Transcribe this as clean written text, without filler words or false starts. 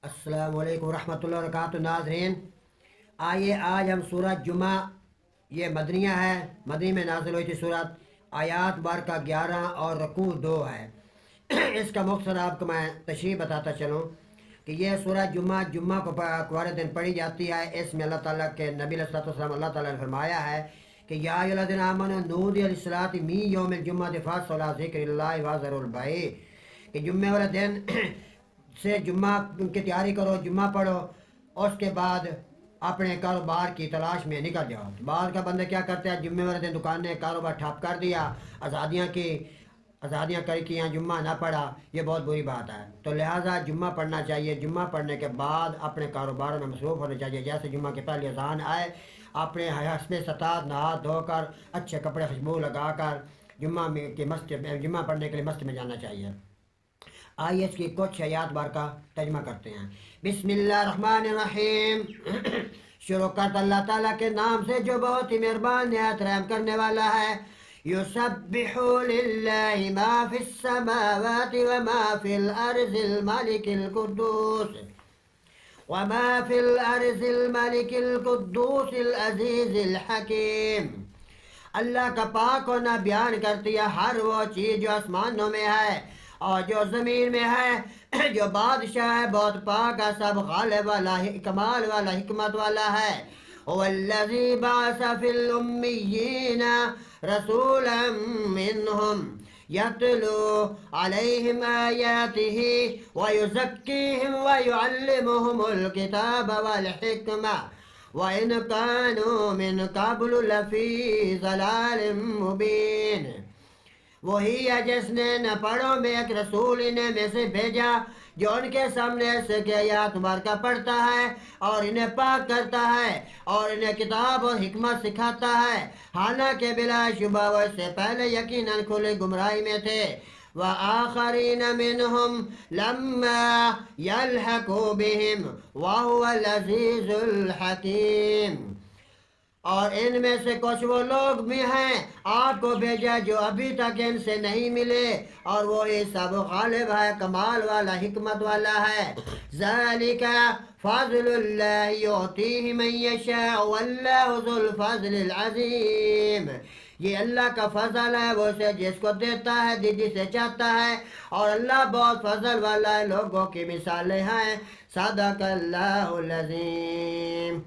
السلام علیکم ورحمۃ اللہ وبرکاتہ ناظرین، آئیے آج ہم سورۃ جمعہ، یہ مدنیہ ہے، مدنی میں نازل ہوئی تھی سورت، آیات بارکہ 11 اور رکوع 2 ہے۔ اس کا مختصر آپ کو میں تشریح بتاتا چلوں کہ یہ سورۃ جمعہ کو کوارے دن پڑھی جاتی ہے۔ اس میں اللہ تعالیٰ کے نبی علیہ الصلوۃ والسلام اللہ تعالیٰ نے فرمایا ہے کہ یا ایھا الذین آمنوا نودی للصلاۃ من یوم الجمعۃ فاسعوا الی ذکر اللہ وذروا البیع، کہ جمعے والے دن سے جمعہ کی تیاری کرو، جمعہ پڑھو، اس کے بعد اپنے کاروبار کی تلاش میں نکل جاؤ۔ بعض کا بندہ کیا کرتے ہیں، جمعے والے دن دکانیں کاروبار ٹھپ کر دیا، آزادیاں کری کیا، جمعہ نہ پڑھا، یہ بہت بری بات ہے۔ تو لہٰذا جمعہ پڑھنا چاہیے، جمعہ پڑھنے کے بعد اپنے کاروباروں میں مصروف ہونا چاہیے۔ جیسے جمعہ کے پہلے اذان آئے، اپنے حسب استطاعت نہا دھو کر اچھے کپڑے خوشبو لگا کر جمعہ پڑھنے کے لیے مسجد میں جانا چاہیے۔ آئیے اس کی کچھ آیات بارکہ ترجمہ کرتے ہیں۔ بسم اللہ الرحمن الرحیم۔ شروع کرتا اللہ تعالیٰ کے نام سے جو بہت ہی مہربان نہایت رحم کرنے والا ہے۔ یسبح للہ ما فی السماوات وما فی الارض الملک القدوس العزیز الحکیم۔ اللہ کا پاک ہونا بیان کرتی ہے ہر وہ چیز جو آسمانوں میں ہے اور جو زمین میں ہے، جو بادشاہ ہے، بہت پاک ہے، سب غالب والا، کمال والا، حکمت والا ہے۔ هو الذی بعث فی الامیین رسولا منہم یتلو علیہم آیاتہ ویزکیہم ویعلمہم الکتاب والحکمہ وَإِنْ كَانُوا مِنْ قَبْلُ لَفِي ضَلَالٍ مُبِينٍ۔ وہی ہے جس نے نہ پڑھوں میں ایک رسول انہیں میں سے بھیجا جو ان کے سامنے سے کہ آیات مبارکہ پڑھتا ہے اور انہیں پاک کرتا ہے اور انہیں کتاب اور حکمت سکھاتا ہے، حالانکہ بلا شبہ وہ اس سے پہلے یقیناً کھلے گمراہی میں تھے۔ وَآخَرِينَ مِنْهُمْ لَمَّا يَلْحَقُوا بِهِمْ وَهُوَ الْعَزِيزُ الْحَكِيمُ۔ اور ان میں سے کچھ وہ لوگ بھی ہیں آپ کو بھیجا جو ابھی تک ان سے نہیں ملے، اور وہی سب غالب ہے، کمال والا، حکمت والا ہے۔ ذَلِكَ فَضْلُ اللَّهِ يُؤْتِيهِ مَن يَشَاءُ وَاللَّهُ ذُو الْفَضْلِ الْعَظِيمِ۔ یہ اللہ کا فضل ہے، وہ اسے جس کو دیتا ہے جسے چاہتا ہے، اور اللہ بہت فضل والا ہے۔ لوگوں کی مثالیں ہیں۔ صدق اللہ العظیم۔